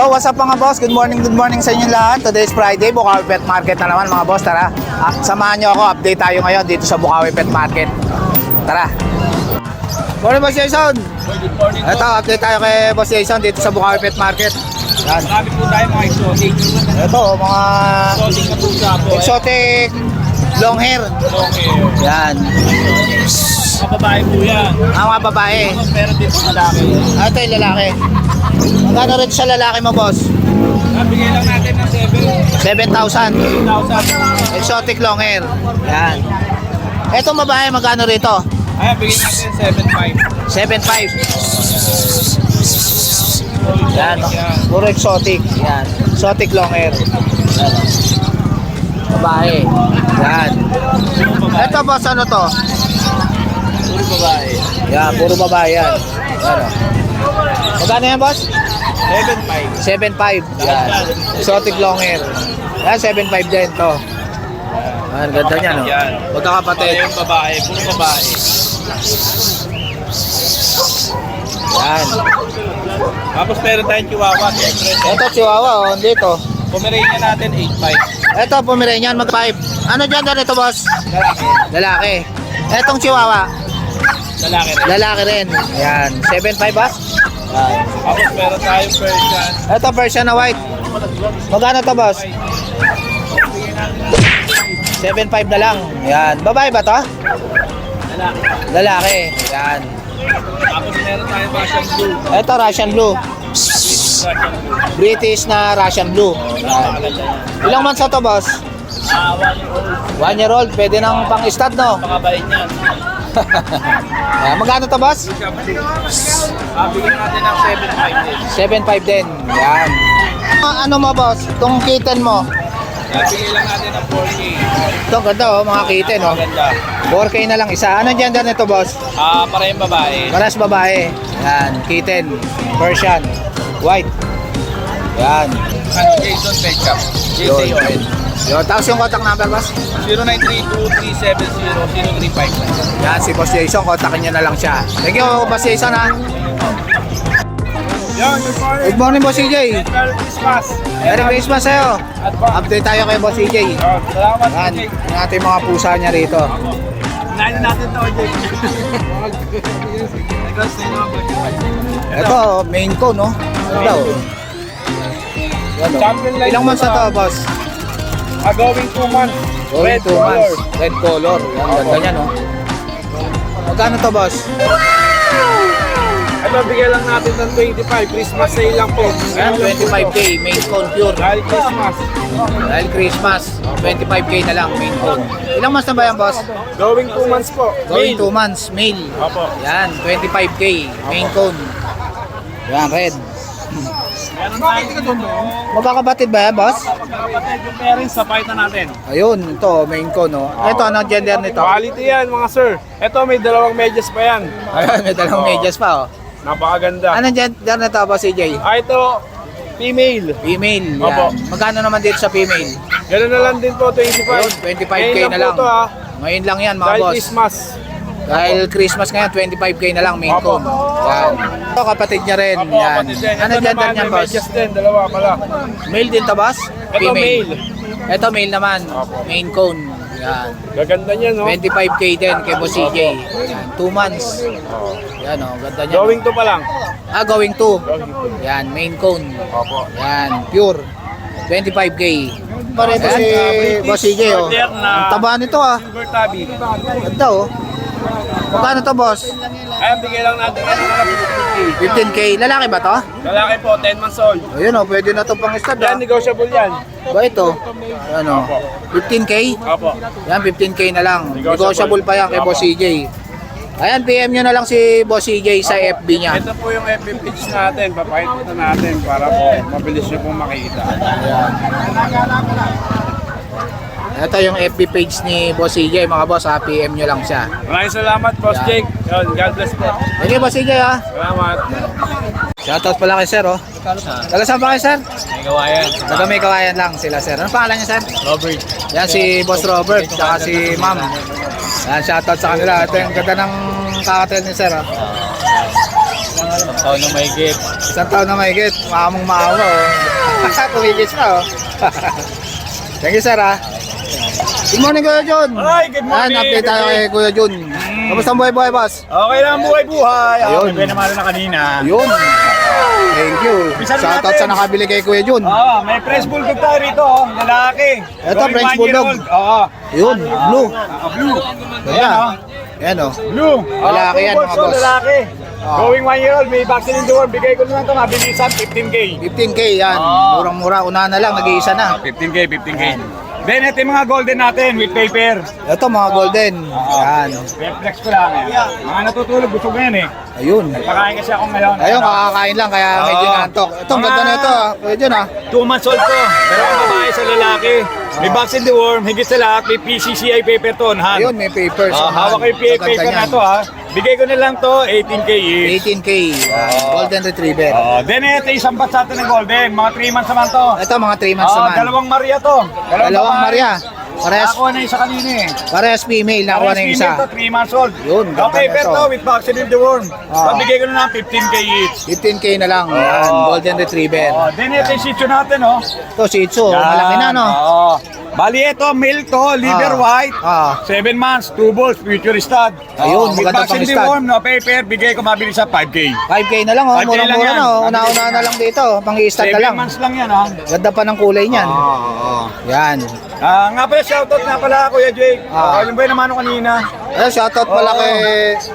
Yo, what's up mga boss? Good morning sa inyo lahat. Today is Friday, Bukawi Pet Market na naman mga boss. Tara, samahan nyo ako. Update tayo ngayon dito sa Bukawi Pet Market. Tara. Morning Boss Jason. Good morning po. Ito, update tayo kay Boss Jason dito sa Bukawi Pet Market. Yan. Marami po tayo mga exotic. Ito, mga Exotic na pusa po. exotic long hair. Okay. Yan. Mga babae po yan. Ang mga babae. Meron din po malaki. Ito yung lalaki. Magkano rin sa lalaki mo, boss? Nabigay lang natin ng 7,000. 7,000. Exotic long hair. Yan. Etong babae, magkano rito? Ayan, bigyan natin 7,500. Yan. Puro exotic. Yan. Exotic long hair. Yan. Babae. Yan. Ito, boss, ano to? Puro babae. Yan, puro babae yan. Ano? Magkano yan, boss? 7,500. 7,500. Yan. Exotic long hair. Yan, 7,500 din to. Yan, ganda niya, no? Yan. Magkakapatid. Yung babae, puro babae. Yan. Tapos meron tayong chihuahua. Siyempre. Ito, chihuahua, oh. Dito. Pomeranian natin 8,500. Ito, Pomeranian, mag 5. Ano gender nito, boss? Lalaki. Lalaki. Etong chihuahua, Lalaki rin. lalaki rin. Yan. 7,500, boss? Yan. Tapos meron tayong Persian. Ito, Persian na white. Magkano to, boss? 7,500 na lang. Yan. Babae ba to? Lalaki. Lalaki. Yan. Tapos meron tayong Russian Blue. Ito, Russian Blue. Russian Blue. British na Russian Blue. Yan. Maganda yan. Ilang months na to, boss? 1 year old. 1 year old. Pwede nang pang-stud, no? Pakabait niyan. Yan. Magkano to, boss? Bigyan natin ng 7,500 din. 7,500 din. Yan. Ano mo, boss? Itong kitten mo. Bigyan lang natin ng 4K. Ito, ganda, oh. Mga kitten, oh. Maganda. 4K na lang isa. Anong gender nito, boss? Parehong babae. Paras babae. Yan. Kitten. Persian. White. Yan. Jason Ketchup. Yun. JCON. Yun. Tapos yung contact number, boss? 0932-370-0359. Yan, si Boss Jason. Kontakin nyo na lang siya. Thank you, Boss Jason, ha. Yan, good morning. Good morning, Boss CJ. Merry Christmas. Merry Christmas sa'yo. Update tayo kay Boss CJ. Salamat, Yan. Jake. Yung ating mga pusa niya rito. Unahin na natin ito, Jake. Ito, main ko, no? Ito. Yan, oh. Champion line Ilang months na to, boss? Going 2 months. Going Red 2 months. color. Red color. Yan, ganda niya, no? Magkano to, boss? Ito, bigyan lang natin ng 25. Christmas sale lang po. Ayan, 25K, main cone pure. Dahil Christmas. Dahil Christmas, 25K na lang, main cone. Ilang months na ba yan, boss? Going 2 months po. Going Male. 2 months, male. Opo. Yan, 25K, main cone. Yan, red. Meron tayong dito. Magkakapatid ba yan, boss? Kapatid yung parents, sapay na natin. Ayun, ito, main cone, no? Ito, anong gender nito? Quality yan mga sir. Ito may dalawang medyas pa yan. Ayun, may dalawang medyas pa, oh. Napakaganda. Anong gender nito, boss CJ? Ito, female. Female, Opo. yan. Magkano naman dito sa female? Ganun na lang din po, 25. Ayun, 25K Ngayon na lang. po to, ha. Ngayon lang yan, mga Dahil boss. Christmas. Dahil Christmas ngayon, 25K na lang, main Opo. cone. Yan. Ito, kapatid niya rin. Opo, Yan. kapatid din. Ano Ito gender naman, niyan, may boss? medyas din, dalawa pala. Male din to, boss? Ito male. Ito, male naman. Opo. Main cone. Yan. Gaganda niya, no? 25K din kay Boss CJ. Yan. 2 months. Yan, oh. Ganda niya. Going to pa lang. Going to. Going to. Yan, main cone. Opo. Yan, pure. 25K. Pareho si Boss CJ, oh. Order na Ang taba nito, ah. silver tabby. Ganda, oh. Magkano to, boss? Ayan, bigay lang natin ng mga 15K. Lalaki ba to? Lalaki po, 10 months old. Ayun, oh. Pwede na to pang stud, ah. Yan, negotiable yan. Ba ito? Ano? 15K? Opo. Yan, 15K na lang. Negotiable. Negotiable pa yan kay Boss CJ. Ayan, PM nyo na lang si Boss CJ sa FB niya. Ito po yung FB page natin. Papakita natin para po mabilis nyo pong makita. Ayan. Ito yung FB page ni Boss CJ, mga boss, ha? PM nyo lang siya. Maraming salamat, Boss Yan. Jake. Yun, God bless po. Thank you, Boss CJ, ha? Salamat. Shoutout pala kay sir, oh. Taga saan ba kayo, sir? May gawayan. Taga may kawayan lang sila, sir. Ano pangalan niya, sir? Robert. Yan si Boss Robert, saka si Ma'am. Yan, shoutout sa kanila. Ito yung ganda ng kakatel ni sir, oh. Taon na may gift. Isang taon na mahigit. Maamong maawa oh. Tumigis na oh. Thank you sir ah. Good morning Kuya Jun. Hi, good morning. Yan, update tayo kay Kuya Jun. Kamusta ang buhay-buhay boss? Okay lang buhay-buhay. Ayun. Okay naman na kanina. Yun. Thank you. Bisan Shoutout natin. sa nakabili kay Kuya Jun. May French Bulldog tayo rito, lalaki. Ito, Going French 1 year Bulldog. old. Oo. Yun, blue. Blue. Ganda. Yan oh. Blue. Lalaki yan, mga boss. Lalaki. Ah. Going 1 year old, may vaccine in the world. Bigay ko naman ito, mabilisan, 15K. 15K yan. Ah. Murang-mura. Una na lang, nag-iisa na. 15K. Then ito yung mga golden natin with paper. Ito mga golden. Yan. Reflex ko lang yan. Mga natutulog, gusto ko yan eh. Ayun. Pakain kasi ako ngayon. Ayun, kakakain lang kaya medyo Oo. nantok. Ito, ang ganda na ito. Kuya Jun ah. 2 months old to. Pero ang babae sa lalaki. May vaccine the worm, higit sa lahat, may PCCI paper to on hand. Ayun, may papers. Hawak ko yung paper Maganda na yan. to ha. Bigay ko na lang to, 18K each. 18K. Yan. Golden Retriever. Then ito isang batch natin ng golden, mga 3 months naman to. Ito, mga 3 months naman. Dalawang Maria to. Dalawang Maria. Parehas, Ako na isa kanina eh. parehas female. Nakuha na yung isa. 3 months old. Yun, ganda paper na to. to with vaccine in the worm. Ah. Bigay ko na lang 15K each. 15K na lang. Yan. Golden Retriever. Then ito yung sitio natin oh. Ito, Shih Tzu. Malaki na, no? Oo. Bali ito, male to, liver Ah. white. Ah. 7 months, 2 balls, future stud. Ayun, With maganda vaccine pang stud. deworm, no paper, bigay ko mabilis sa 5K. 5K na lang, oh. 5K lang Murang-mura yan. na, oh. Una-una na lang dito. Pang-i-start 7 na lang. months lang yan, ha? Ganda pa ng kulay niyan. Yan. Nga pala, shoutout nga pala, Kuya Jake. Ah. Yung ba yung naman kanina? Shoutout pala Oo. kay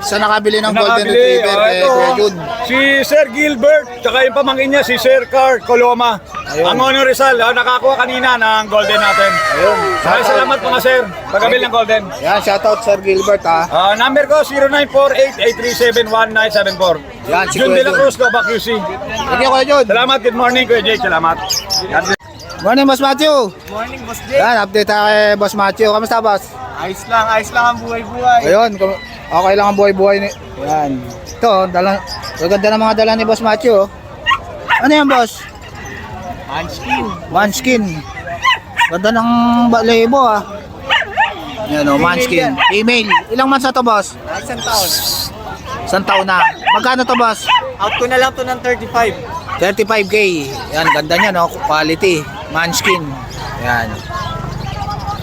sa nakabili ng Golden Nakabili. Retriever kay Ito, Kuya Jun. si Sir Gilbert, tsaka yung pamangkin niya, si Sir Carl Coloma. Ayun. Ang Honor Rizal, nakakuha kanina ng golden natin. Ayun. Maraming salamat mga sir, pagkabil ng golden. Yan, shoutout Sir Gilbert ha. Number ko 0948-837-1974. Yan, si Jun Kuya de la Jun. Cruz, Nova QC. Thank you, Kuya Jun. Salamat, good morning Kuya Jake, salamat. Morning, Boss Matthew. Morning, Boss Jake. Yan, update tayo kay Boss Matthew. Kamusta, Boss? Ayos lang ang buhay-buhay. Ayun, okay lang ang buhay-buhay ni... Yan. Ito, ganda ng mga dala ni Boss Matthew. Ano yan, Boss? Munchkin. Munchkin. Ganda ng lebo ah. Yan o, Munchkin. Female. Ilang months na to, Boss? Isang taon. Isang taon na. Magkano to, Boss? Out ko na lang to ng 35. 35K. Yan, ganda niya, no? Quality. Munchkin. Yan.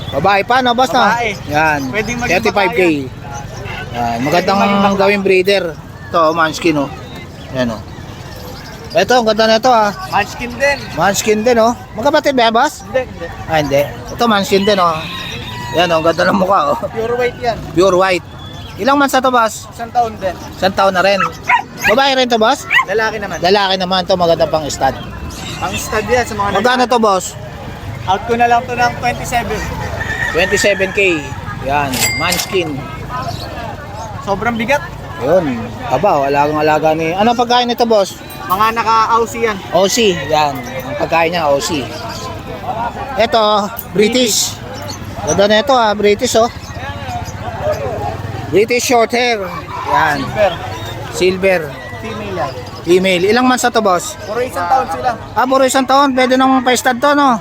Babae pa, no, Boss? No? Babae. Yan. Pwedeng maging 35K. Yan. Magandang gawing breeder. Ito, Munchkin, oh. Yan, oh. Ito, ang ganda na ito, ah. Munchkin din. Munchkin din, oh. Magkapatid ba, Boss? Hindi. Ah, hindi. Ito, Munchkin din, oh. Yan, oh. Ang ganda ng mukha, oh. Pure white yan. Pure white. Ilang months na to, Boss? Isang taon din. Isang taon na rin. Babae rin to, Boss? Lalaki naman. Lalaki naman to, maganda pang stud. Ang stud yan sa mga Magkano to, Boss? Out ko na lang to ng 27. 27K. Yan, Munchkin. Sobrang bigat. Yun. Aba, alagang-alaga ni... Ano pagkain nito, Boss? Mga naka-aussie yan. OC. Yan. Ang pagkain niya, OC. Ito, British. Ganda na ito, ah. British, oh. British short hair. Yan. Silver. Silver. Female yan. Female. Ilang months na to, Boss? Puro isang taon sila. Ah, puro isang taon. Pwede nang pa-stud to, no?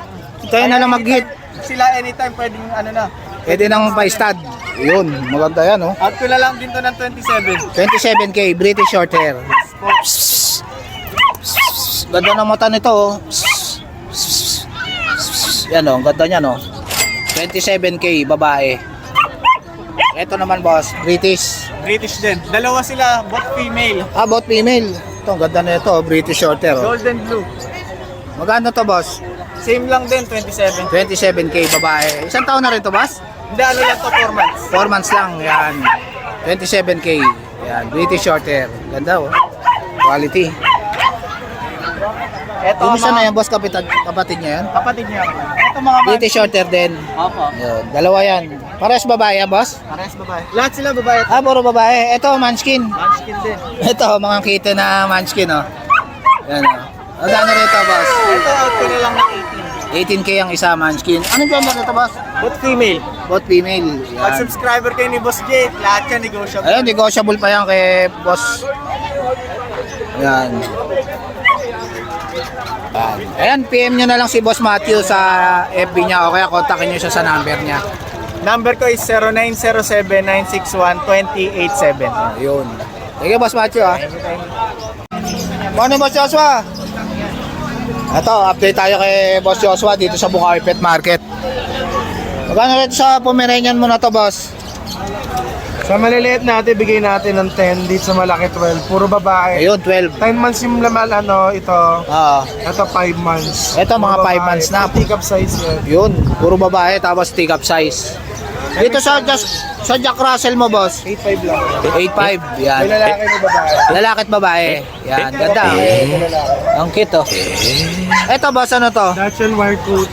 Tayo na lang mag-hit. Sila anytime pwedeng ano na. Pwede nang pa-stud. Yun. Maganda yan, oh. Out ko na lang din to ng 27. 27K. British short hair. Ganda ng mata nito, oh. Yan, oh. Ang ganda niya, no? 27K, babae. Ito naman, boss. British. British din. Dalawa sila, both female. Ah, both female. Ito, ang ganda na ito. British short hair, oh. Golden blue. Magkano to, boss? Same lang din, 27. 27K, babae. Isang taon na rin to, boss? Hindi, ano lang to, 4 months. 4 months lang, yan. 27K. Yan, British short hair. Ganda, oh. Quality. Ito Yung isa mga na yan, boss, kapatid niya yan. kapatid niya. Ito mga British short hair din. Opo. Yun, dalawa yan. Parehas babae, yan, boss? Parehas babae. Lahat sila babae. Ah, puro babae. Ito, Munchkin. Munchkin din. Ito, mga kita na Munchkin, oh. Yan, oh. Magkano rito, boss? Ito out ko na lang ng 18K ang isa, Munchkin. Anong gender nito, boss? 18. Both female. Both female. Pag Yan. subscriber kayo ni Boss Jake, lahat yan negotiable. Ayun, negotiable pa yan kay boss. Yan. Yan. Ayan, PM nyo na lang si Boss Matthew sa FB niya o kaya kontakin nyo siya sa number niya. Number ko is 0907-961-2087. Ayun. Sige, Boss Matthew, ha. Morning, Boss Joshua. Ito, update tayo kay Boss Joshua dito sa Bukawi Pet Market. Magkano rin sa Pomeranian mo na to, Boss? Sa maliliit natin, bigay natin ng 10. Dito sa malaki, 12. Puro babae. Ayun, 12. 10 months yung laman, ito. Oo. Ito, 5 months. Ito, mga Puro 5 babae. months na. Pick-up size yun. Yun, puro babae, tapos take-up size. Dito sa Jack Russell mo, Boss? 8.5 lang. 8.5, yan. May lalaki mo babae. Lalaki at babae. Yan, ganda. Ito lalaki. Ang cute, oh. Ito, Boss, ano to? Dachshund wire coat.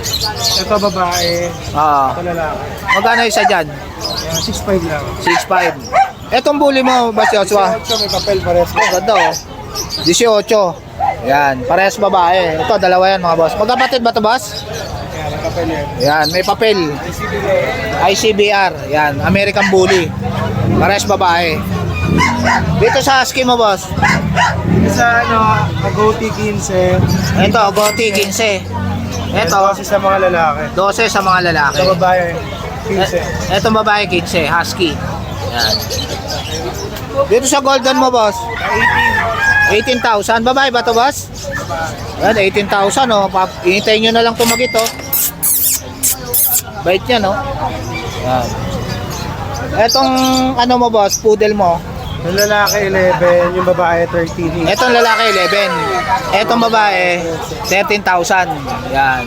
Ito babae. Oo. Ito lalaki. Magkano isa dyan? Yan, 6.5 lang. 6.5. Etong bully mo, Boss Joshua? 18 may papel pares. Ganda, oh. 18. Yan, parehas babae. Ito, dalawa yan, mga boss. Magkapatid ba to, Boss? Yan, may papel yan. Yan, may papel. ICBR. Yan, American Bully. Parehas babae. Dito sa husky mo, Boss? Sa Agouti 15. Ito, Gotti 15. Ito, Kasi sa mga lalaki. 12 sa mga lalaki. Sa babae, 15. Ito babae 15, husky. Yan. Dito sa golden mo, Boss? 18,000. Babae ba to, Boss? Yan, 18,000, oh. Ihintayin nyo na lang tumagit, oh. Bait yan, oh. Yan. Etong ano mo, Boss, poodle mo? Yung lalaki 11, yung babae 13. Etong lalaki 11. Etong babae 13,000. Yan.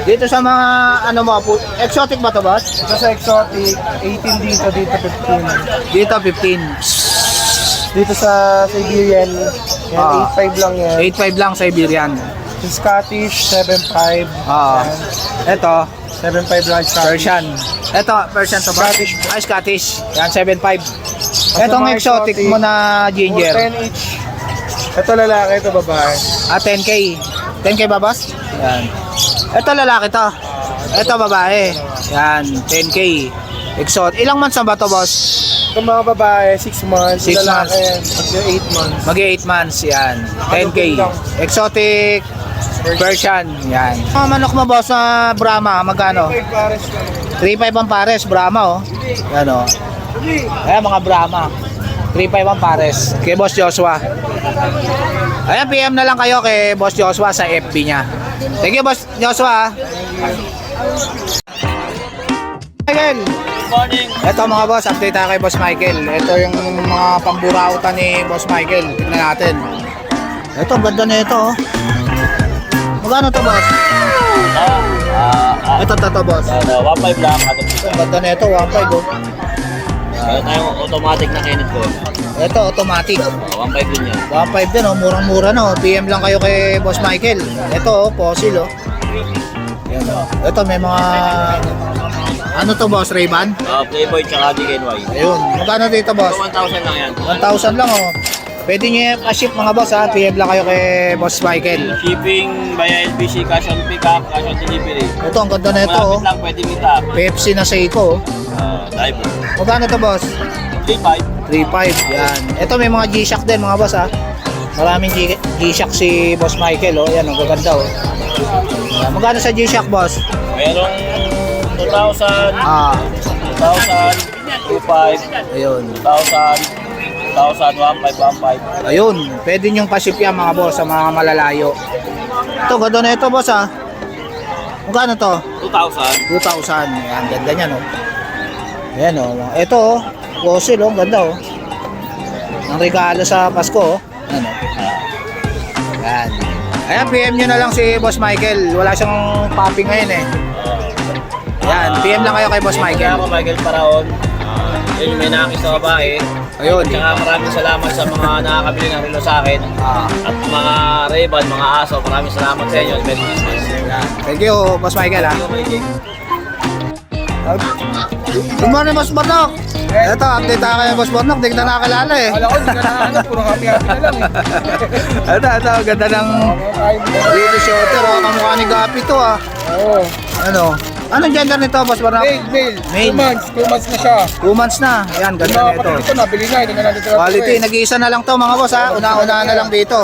Dito sa mga ano mo, exotic ba to, Boss? Ito sa exotic, 18 dito 15. Dito 15. Dito sa Siberian, yan, Ah. 8.5 lang yan. 8.5 lang Siberian. Sa Scottish, 7.5. Oo. Ito, 7.5 lang Scottish. Persian. Ito, Persian to ba? Scottish. Ay, Scottish. Yan, 7.5. At Etong sa mga exotic mo na ginger. 10 each. Ito lalaki, ito babae. 10K. 10K ba, Boss? Yan. Ito lalaki to. Ito babae. Yan, 10K. Exotic. Ilang months na ba to, Boss? Itong mga babae, 6 months. 6 Yung lalaki, magka 8 months. Mag-8 months, yan. 10K. Exotic Persian, yan. Mga manok mo, Boss, na Brahma, magkano? 5 pares lang. 3.5 ang pares, Brahma, oh. Yan, oh. Ayan, mga Brahma. 3.5 ang pares. Kay Boss Joshua. Ayan, PM na lang kayo kay Boss Joshua sa FB niya. Thank you, Boss Joshua. Michael. Good morning. Ito mga boss, update tayo kay Boss Michael. Ito yung mga pamburautan ni Boss Michael. Tignan natin. Ito, ganda na ito, oh. Magkano to, Boss? Ito, boss. 1.5 lang. Ganda na ito, 1.5, oh. Meron tayong automatic na Kenneth ko. Ito, automatic. 1.5 din yan. 1.5 din, oh. Murang-mura na, oh. PM lang kayo kay Boss Michael. Ito, oh, fossil, oh. Yan, oh. Ito, may mga... Ano to, Boss? Ray-Ban? Playboy tsaka DKNY. Ayun. Magkano dito, Boss? 1,000 lang yan. 1,000 lang, oh. Pwede nyo pa-ship, mga boss, ha. PM lang kayo kay Boss Michael. Shipping via LBC, cash on pick-up, cash on delivery. Ito, ang ganda na ito, oh. Malapit lang, pwede meet up. Pepsi na Seiko, oh. Diver. Magkano to, Boss? 3.5. 3.5, yan. Ito, may mga G-Shock din, mga boss, ha. Maraming G-Shock si Boss Michael, oh. Yan, ang gaganda, oh. Yan. Magkano sa G-Shock, boss? Merong 2,000, Ah, 2,000, 2,500, ayun. 2,000, 1,500, 1,500. Ayun, pwede nyong pa-ship yan, mga boss, sa mga malalayo. Ito, ganda na ito, boss, ha. Magkano to? 2,000. 2,000. Yan, ganda niyan, oh. Ayan, oh. Ito, oh. Fossil, oh. Ganda, oh. Ang regalo sa Pasko, oh. Ayan, oh. Ayan. Ayan, PM nyo na lang si Boss Michael. Wala siyang popping ngayon, eh. Ayan, PM lang kayo kay Boss Kaya Michael. ako, Michael Paraon. Yun, may nakakis na babae. Ayun. Tsaka maraming salamat sa mga nakakabili ng relo sa akin. Ah, At mga Ray-Ban, mga aso, maraming salamat sa inyo. Merry Christmas. ayan. Thank you, Boss Michael, ha. Good morning, Boss Barnok. Ito, update tayo kay Boss Barnok. Hindi kita nakakilala, eh. Wala ko, hindi ka nakahanap. Puro happy-happy na lang eh. Ito, ganda ng baby shorter, oh. Kamukha ni Gapi to, ah. Oo. Ano? Anong gender nito, Boss Barnok? Male. Male. 2 months na siya. 2 months na. Ayan, Yung ganda mga na ito. kapatid dito, nabili na. Hindi na nandito na Quality, nag-iisa na lang to, mga boss, ha. Una-una na lang dito.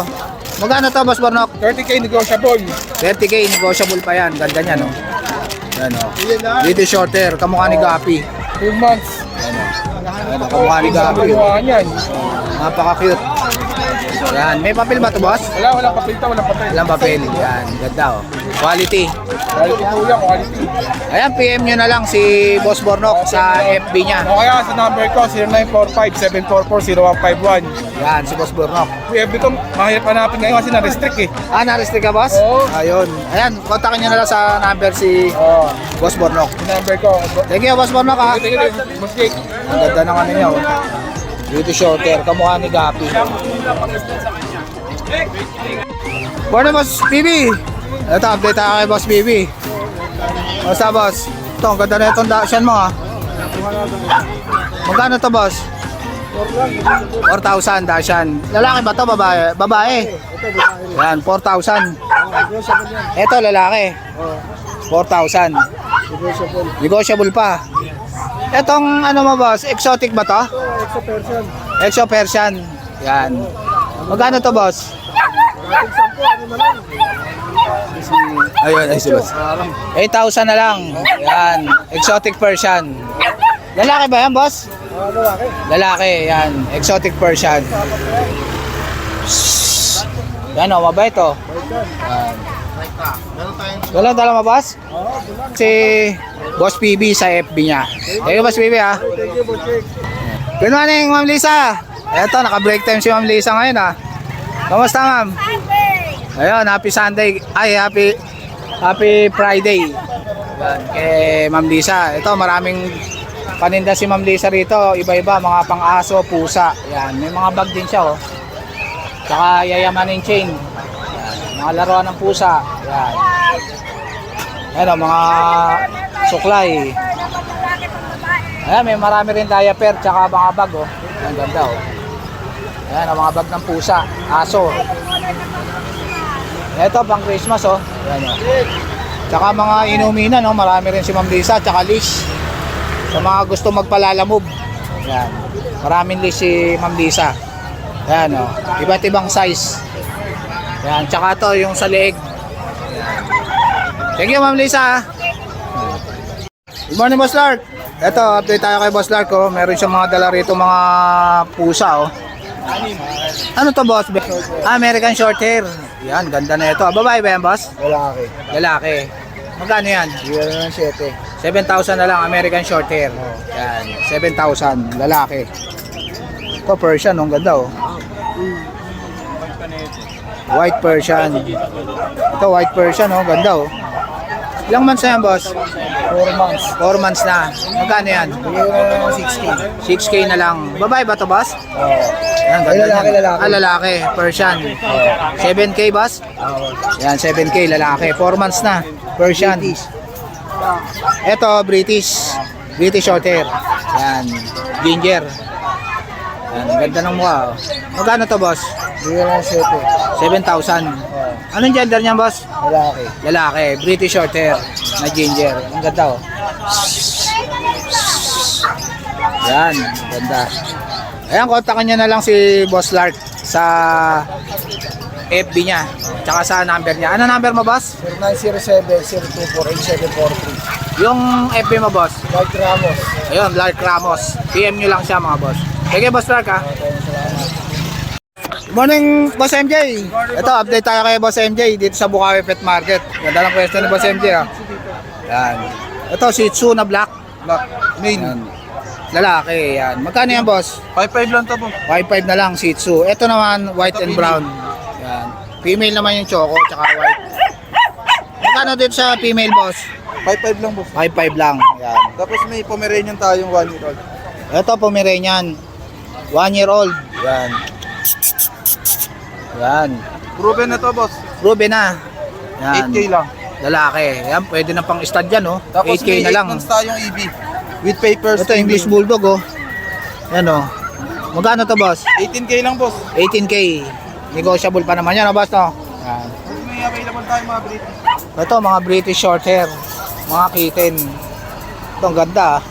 Magkano to, Boss Barnok? 30K negotiable. 30K, negotiable pa yan. Ganda niya, no? Yan, oh. Dito shorter, kamukha ni Gapi. 2 months. Ayan, kamukha ni Gabi. Kamukha niyan. Napaka-cute. Yan, may papel ba ito, boss? Walang papel. Walang papel. Yan, ganda oh. Quality. Quality po yan, quality. Ayan, PM nyo na lang si Boss Bornok sa FB niya. O kaya sa number ko, 0945-744-0151. Yan, si Boss Bornok. FB ko, mahirap hanapin ngayon kasi na-restrict eh. Ah, na-restrict ka, boss? Oo. Ayun. Ayan, kontakin nyo na lang sa number si Oo. Boss Bornok. Yung number ko. Thank you, Boss Bornok, ha. Thank you, Boss Jake. Ang ganda ng ano niya, oh. Beauty shorter, kamukha ni Gapi. Morning, Boss BB. Ito, update tayo kay Boss BB. Basta, boss. Ito, ang ganda na itong dasyan mo, ha. Magkano to, boss? 4,000 dasyan. Lalaki ba to? Babae? Babae. Yan, 4,000. Ito, lalaki. 4,000. Negotiable pa. Etong ano mo, boss? Exotic ba to? Exo Persian. Yan. Magkano to, boss? Ayun, ay si boss. 8,000 na lang. Yan. Exotic Persian. Lalaki ba yan, boss? Lalaki, yan. Exotic Persian. Yan o, mabait o. Wala dala mo, boss? Si Boss PB sa FB niya. Thank you, Boss PB, ha. Good morning, Ma'am Lisa. Eto, naka-break time si Ma'am Lisa ngayon, ha. Kamusta, ma'am? Ayun, happy Sunday. Ay, happy Friday. Yan, kay Ma'am Lisa. Ito, maraming paninda si Ma'am Lisa rito. Iba-iba, mga pang-aso, pusa. Yan, may mga bag din siya, oh. Tsaka yayamanin chain. Yan, mga laruan ng pusa. Yan. Ayan, oh, mga suklay. Ayan, may marami rin diaper, tsaka mga bag, oh. Ang ganda, oh. Ayan, ang mga bag ng pusa, aso. Ito, pang Christmas, oh. Ayan, oh. Tsaka mga inuminan, oh. Marami rin si Ma'am Lisa, tsaka leash. Sa mga gusto magpalalamove. Ayan. Maraming leash si Ma'am Lisa. Ayan, oh. Iba't ibang size. Ayan, tsaka to, yung sa leeg. Ayan. Thank you, Ma'am Lisa. Good morning, Boss Lark. Ito, update tayo kay Boss Lark, oh. Meron siyang mga dala rito, mga pusa, oh. Ano to, boss? American short hair. Yan, ganda na ito. Babae ba yan, boss? Lalaki. Lalaki. Magkano yan? Yan ang 7. 7,000 na lang, American short hair. Yan, 7,000, lalaki. Ito, Persian, ang ganda, oh. White Persian. Ito, white Persian, oh, ganda, oh. Ilang months na yan, boss? 4 months. 4 months na. Magkano yan? Bigyan na ng 6K. 6K na lang. Babae ba to, boss? Yan, Ay, ganda lalaki, niyan. lalaki. Ah, lalaki. Persian. 7K, boss? Yan, 7K, lalaki. 4 months na. Persian. Ito, British. British short hair. Yan, ginger. Yan, ganda ng mukha, oh. Magkano to, boss? Bigyan na ng 7,000. Anong gender niyan, boss? Lalaki. Lalaki, British short hair na ginger. Ang ganda, oh. Yan, ganda. Ayan, kontakan nyo na lang si Boss Lark sa FB niya. Tsaka sa number niya. Ano number mo, boss? 0907-024-8743. Yung FB mo, boss. White Ramos. Ayun, Lark Ramos. PM nyo lang siya, mga boss. Sige, Boss Lark, ha. Good morning, Boss MJ. Ito, update tayo kay Boss MJ dito sa Bukawi Pet Market. Ganda lang question ni Boss MJ, ha. Yan. Ito, Shih Tzu na black. Black. Main. Yan. Lalaki, yan. Magkano yan, boss? 5-5 lang to po. 5.5 na lang, Shih Tzu. Ito naman, white and brown. Yan. Female naman yung choco, tsaka white. Magkano dito sa female, boss? 5-5 lang po. 5.5 lang. Yan. Tapos may Pomeranian tayong 1 year old. Ito, Pomeranian. 1 year old. Yan. Yan. Proven na to, boss. Ruben na. Yan. 8K lang. Lalaki. Yan, pwede na pang stud yan, oh. Tapos 8K may na 8 lang. months tayong EB. With papers. Ito, English Bulldog, oh. Yan, oh. Magkano to, boss? 18K lang, boss. 18K. Negotiable pa naman yan, oh, boss, no? Yan. Tapos may available tayong mga British. Ito, mga British short hair. Mga kitten. Ito, ang ganda, ah.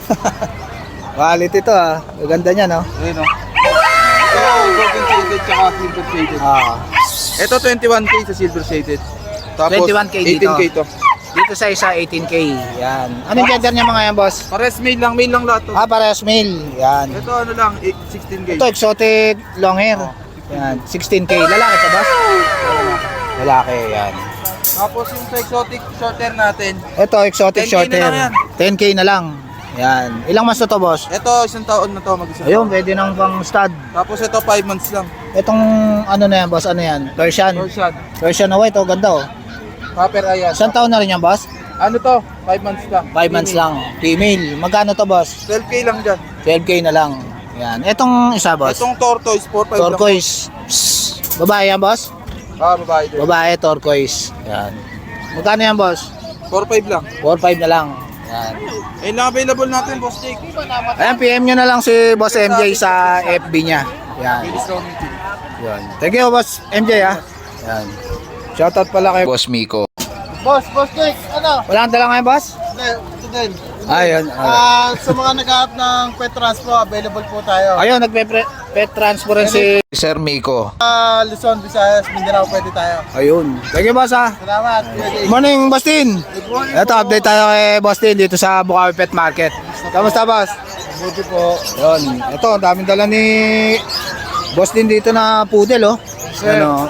Quality ito, ah. Ang ganda niya, no? Ayun, o. Ito, golden shaded tsaka silver shaded. Ah. Ito, 21K sa silver shaded. Tapos, 21K dito. 18K to. Dito sa isa, 18K. Yan. Anong gender niya mga yan, boss? Pares mail lang lahat to. Parehas male. Yan. Ito ano lang, 16K. Ito, exotic long hair. Yan, 16K. Lalaki ka, boss? Lalaki, yan. Tapos yung sa exotic short hair natin, Ito, exotic 10K short na lang hair. yan. 10K na lang. Yan. Ilang months na to, boss? ito isang taon na to mag-isang. Ayun, pwede nang pang stud. Tapos ito 5 months lang. Itong ano na yan, boss? Ano yan? Persian. Persian. Persian na white, oh. Ganda, oh. Copper ayan. Isang taon na rin yan, boss? Ano to? 5 months lang. 5 months lang. Female. Magkano to, boss? 12K lang dyan. 12K na lang. Yan. Itong isa, boss? Itong tortoise, 4-5 lang. Turquoise. Psst. Babae yan, boss? Babae din. Babae, turquoise. Yan. Magkano yan, boss? 4-5 lang. 4-5 na lang. Yan. Ayun lang available natin, Boss Jake. Ayan, PM nyo na lang si Boss MJ sa FB niya. Yan. Bilis raw meeting. Yan. Thank you, Boss MJ, ha. Yan. Shoutout pala kay Boss Miko. Boss Jake, ano? Wala kang dala ngayon, boss? Ito din. Ayun. Sa mga nag-aap ng pet transpo, available po tayo. Ayun, nagpe-pet transfer rin si... Sir Miko. Luzon, Visayas, Mindanao, pwede tayo. Ayun. Thank you, boss, ha. Salamat. Good morning, Boss Tin. Ito, update tayo kay Boss Tin dito sa Bukawi Pet Market. Kamusta, boss? Buti po. Yun. Ito, ang daming dala ni Boss Din dito na poodle, oh. Sir. Ano?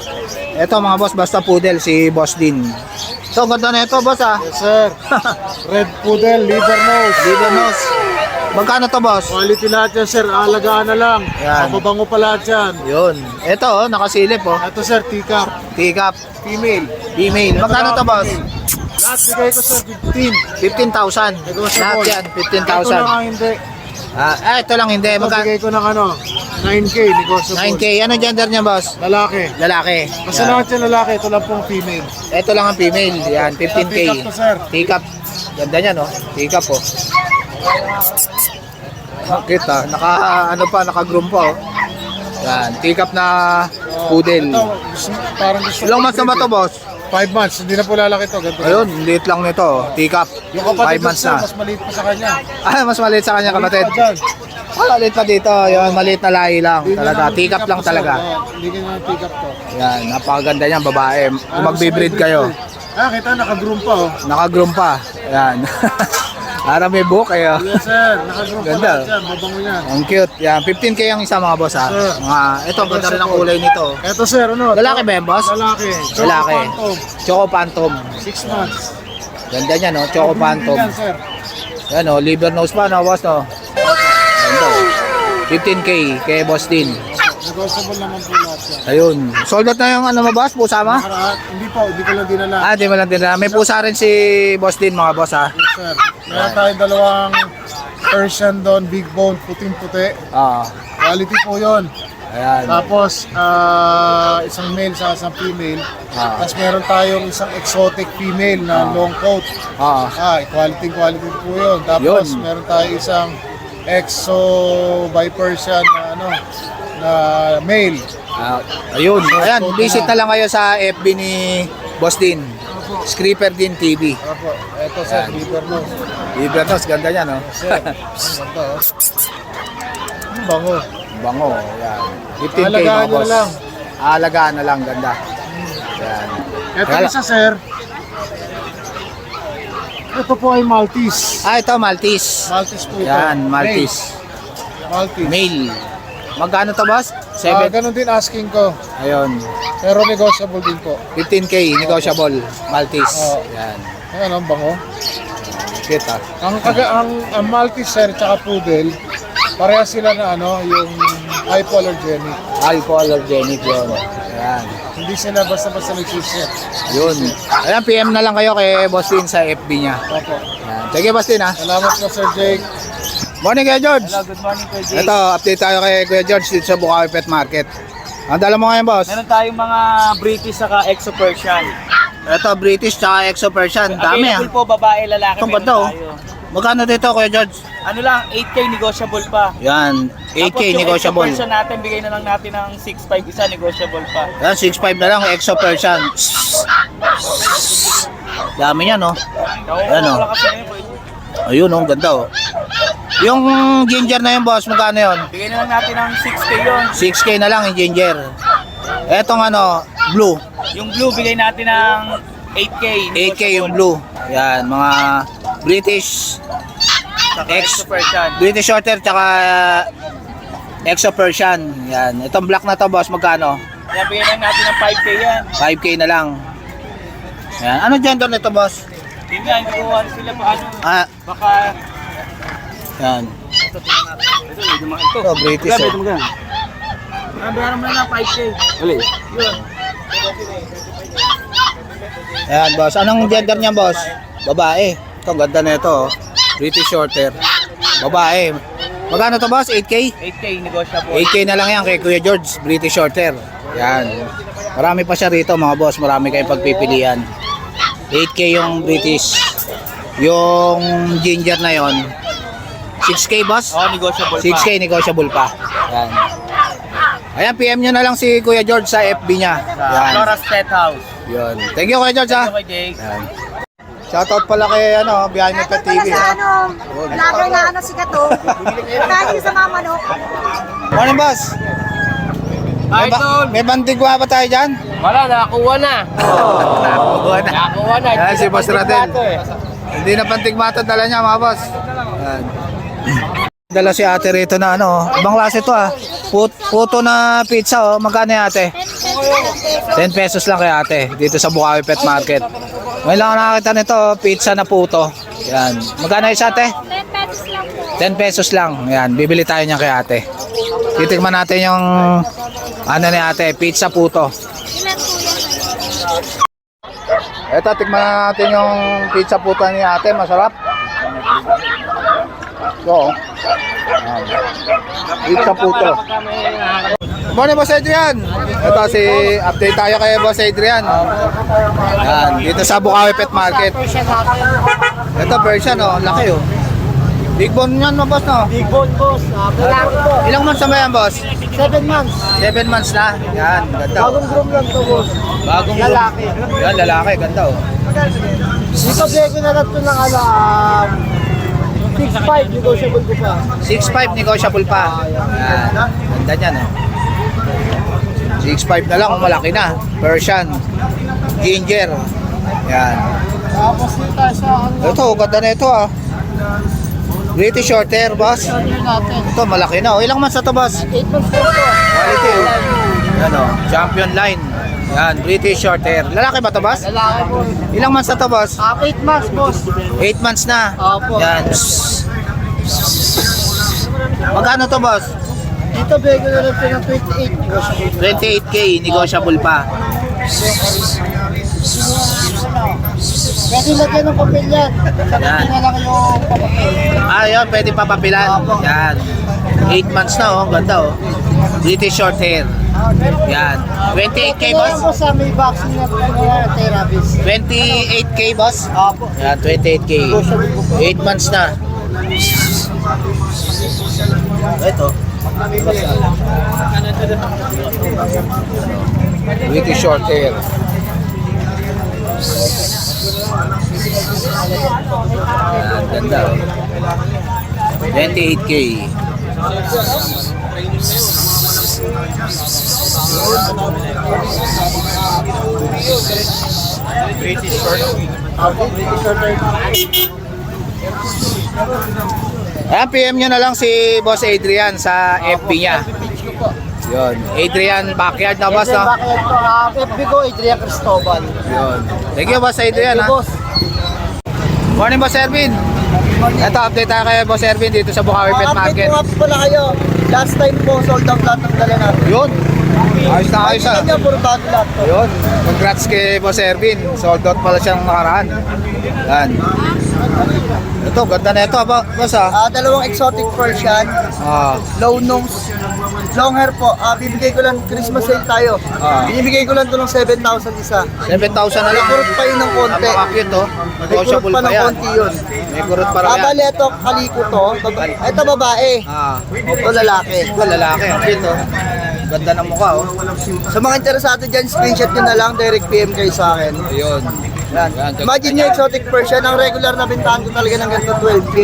Ito, mga boss, basta poodle, si Boss Din. Ito, ang ganda na ito, boss, ah. Yes, sir. Red Poodle, liver nose. Liver nose. Magkano to, boss? Quality lahat yan, sir. Alagaan na lang. Yan. Mababango pa lahat yan. Yun. Ito, oh, nakasilip, oh. Ito, sir, teacup. Teacup. Female. Female. Magkano to, boss? Lahat bigay ko, sir, 15. 15,000. Negotiable. Lahat yan, Ito lang 15,000. ang hindi. Ito lang hindi. Ito, Magkano? bigay ko ng ano, 9K, negotiable. 9K. Ano gender niya, boss? Lalaki. Lalaki. Basta Yan. lahat yan lalaki, ito lang pong female. Ito lang ang female. Yan, 15K. Teacup to, sir. Teacup. Ganda niya, no? Teacup, oh. Kita, naka-groom pa, oh. Yan, teacup na poodle. Ito, parang gusto Ilang months na ba to, boss? 5 months, hindi na po lalaki to. Ganito. Ayun, liit lang nito, oh. Teacup. Yung 5 kapatid months sir, na. mas maliit pa sa kanya. Mas maliit sa kanya, kapatid. Maliit pa dyan. Maliit pa dito. Yun, maliit na lahi lang. Hindi Talaga, na teacup lang to, sir. talaga. Hindi ka na teacup to. Yan, napakaganda niyan, babae. Kung magbe-breed kayo, Kita, naka-groom pa oh. naka-groom pa. Yan. Para may buhok kayo. Yes sir, naka-groom pa Ganda. lahat yan. Mabango yan. Ang cute. Yan, 15K ang isa, mga boss, ha. Sir. Ito, ganda rin ang kulay nito. Eto sir, ano? Lalaki ba yan, boss? Lalaki. Choco Lalaki. Phantom. Choco Phantom. 6 months. Ganda niya, no? Choco Breeding Phantom. yan, sir. Yan, no? Liver nose pa, no, boss, no? Ganda, oh. 15K kay Boss Din. Negotiable naman po lahat yan. Ayun. Sold out na yung ano mo, boss? Pusa mo? Hindi po, hindi ko lang dinala. Di mo lang din na. May pusa rin si Boss Din, mga boss, ha? Yes sir. Meron tayong dalawang Persian doon, big bone, puting-puti. Quality po yun. Ayan. Tapos, isang male sa isang female. Tapos meron tayong isang exotic female na long coat. Quality po yun. Tapos Yun. meron tayong isang exo by Persian na ano, na male. Ayun. Ayan, visit na lang kayo sa FB ni Boss Din. Screeper Din TV. Opo, eto sir, Ayan. liver nose. Liver nose, ganda niya, no? Sir, ganda oh. Ang bango. Bango, yan. 15K, Alagaan mga nyo boss. na lang. Alagaan na lang, ganda. Yan. Eto Kaya- isa sir. Ito po ay Maltese. Ito, Maltese. Maltese po ito. Yan, Maltese. Maltese. Male. Magkano to, boss? 7. Ganun din asking ko. Ayun. Pero negotiable din po. 15K, negotiable. Maltese. Oo. Yan. Ayan ang bango. Kita. Ang Maltese sir tsaka poodle, pareha sila na ano, yung hypoallergenic. Hypoallergenic yun. Ayan. Hindi sila basta-basta nag-ship. Yun. Ayan, PM na lang kayo kay Boss Din sa FB niya. Opo. Ayan. Sige, Boss Din, ha. Salamat po Sir Jake. Morning, Kuya George. Good morning, Kuya Jake. Ito, update tayo kay Kuya George dito sa Bukawi Pet Market. Ang dala mo ngayon, boss? Meron tayong mga British saka Exo Persian. Ito, British tsaka Exo Persian. Dami, ha. Available po, babae, lalaki. Itong meron ganda, oh. tayo. Magkano dito, Kuya George? Ano lang, 8K negotiable pa. Yan, 8K Tapos yung negotiable. Exo Persian natin, bigay na lang natin ng 6.5 isa, negotiable pa. Yan, 6.5 na lang, Exo Persian. Dami niya, no? Yan, oh. Wala kasi ngayon, Kuya Jake. Ayun, oh, ganda, oh. Yung ginger na yun, boss, magkano yun? Bigay na lang natin ng 6K yun. 6K na lang yung ginger. Etong ano, blue. Yung blue, bigay natin ng 8K. 8K yung blue. Yan, mga British Persian. British Shorter tsaka Exo Persian. Yan. Itong black na to, boss, magkano? Yan, bigyan lang natin ng 5K yan. 5K na lang. Yan. Ano gender nito, boss? Yun nga, hindi ko ano sila paano. Baka, Yan. ito, tingnan natin. Ito, medyo mga ito. Ito, British. Grabe, Oh. ito magana. Bayaran mo na lang 5K. Hali. Yun. Yan, boss. Anong gender niya, boss? Babae. Ito, ang ganda na ito. Oh. British Shorter. Babae. Magkano to, boss? 8K? 8K, negotiable. 8K na lang yan kay Kuya George. British Shorter. Yan. Marami pa siya rito, mga boss. Marami kayong pagpipilian. 8K yung British. Yung ginger na yon 6K, boss? Oh, negotiable 6K, negotiable pa. Yan. Ayan, PM nyo na lang si Kuya George sa FB niya. Yan. Flora's Pet House. Yun. Thank you, Kuya George, ha? Okay, Jake. Yan. Shoutout pala kay Behind Me Pet TV. Sa vlogger na sikat to. Dahil sa mga manok. Morning, boss. May bandigwa ba tayo dyan? Wala, nakakuha na. Nakakuha na. Nakakuha na. Yan, si Boss Radel. Eh. Hindi na pantigmata dala niya, mga boss. Yan. Dala si ate rito na ibang klase to puto na pizza magkano yung ate? 10 pesos lang kay ate dito sa Bukawi Pet Market. Ngayon lang ako nakakita nito, pizza na puto. Yan. Magkano yung ate? 10 pesos lang po. 10 pesos lang. Yan, bibili tayo niyan kay ate. Titikman natin yung ni ate, pizza puto. Ilan po yan? Eto, tikman natin yung pizza puto ni ate, masarap. So, pizza puto. Morning, Boss Adrian. Ito update tayo kay Boss Adrian. Yan, dito sa Bukawi Pet Market. Ito Persian laki Big bone yan boss Big bone, boss. Lalaki po. Ilang months na ba yan, boss? 7 months. 7 months na. Yan, ganda Bagong groom lang to, boss. Bagong lalaki. Yan, lalaki, ganda Dito, bigay na lang to ng 6.5, negotiable ko pa. 6.5 negotiable pa. Yan, ganda niyan 6.5 na lang, malaki na. Persian, ginger. Yan. Tapos dito tayo sa Ito, ganda na ito British Shorter, boss. natin. Ito, malaki na Ilang months na to, boss? 8 months po ito. Quality Yan champion line. Yan, British Shorter. Lalaki ba to, boss? Lalaki po. Ilang months na to, boss? 8 months, boss. 8 months na. Opo. Yan. Magkano to, boss? Dito, bigay ko na lang ito ng 28, negotiable. 28K, negotiable pa. Pwede lagyan ng papel yan. Sabihin na lang yung papel. Yun, pwede papapilan. Yan. 8 months na, ganda British short hair. Yan. 28K, boss? Kailangan po sa may vaccine na therapist. 28K, boss? Opo. Yan, 28K. 8 months na. Ito. British short hair. Ganda 28K. British short. Ayan, PM nyo na lang si Boss Adrian sa FB niya. Yun. Adrian Backyard na, boss, no? Bakit ito? FB ko, Adrian Cristobal. Yun. Thank you, Boss Adrian, ha? Boss. Morning, Boss Ervin. Ito, update tayo kay Boss Ervin dito sa Bukawi Pet Market. Update ko pala kayo. Last time po, sold out lahat ng dala natin. Yun. Ayos na ayos, ha? Hindi niya, puro bago lahat to. Yun. Congrats kay Boss Ervin. Sold out pala siyang nakaraan. Yan. Ito, ganda na ito, boss, ha? Dalawang exotic Persian, low nose, long hair po. Bibigay ko lang, Christmas sale tayo. Binibigay ko lang ito ng 7,000 isa. 7,000 na lang. May kurot pa yun ng konti. Ang cute, oh. May kurot Negotiable pa pa ng yan. konti yun. May kurot pa rin yan. Bali, ito, kaliko to. Ito babae. Ito lalaki. Ito, lalaki. Ang cute, oh. Ganda ng mukha, oh. Sa mga interesado dyan, screenshot nyo na lang, direct PM kayo sa akin. Ayun. Yan. Yan. Imagine nyo, exotic Persian, ang regular na bintahan ko talaga ng ganito 12K.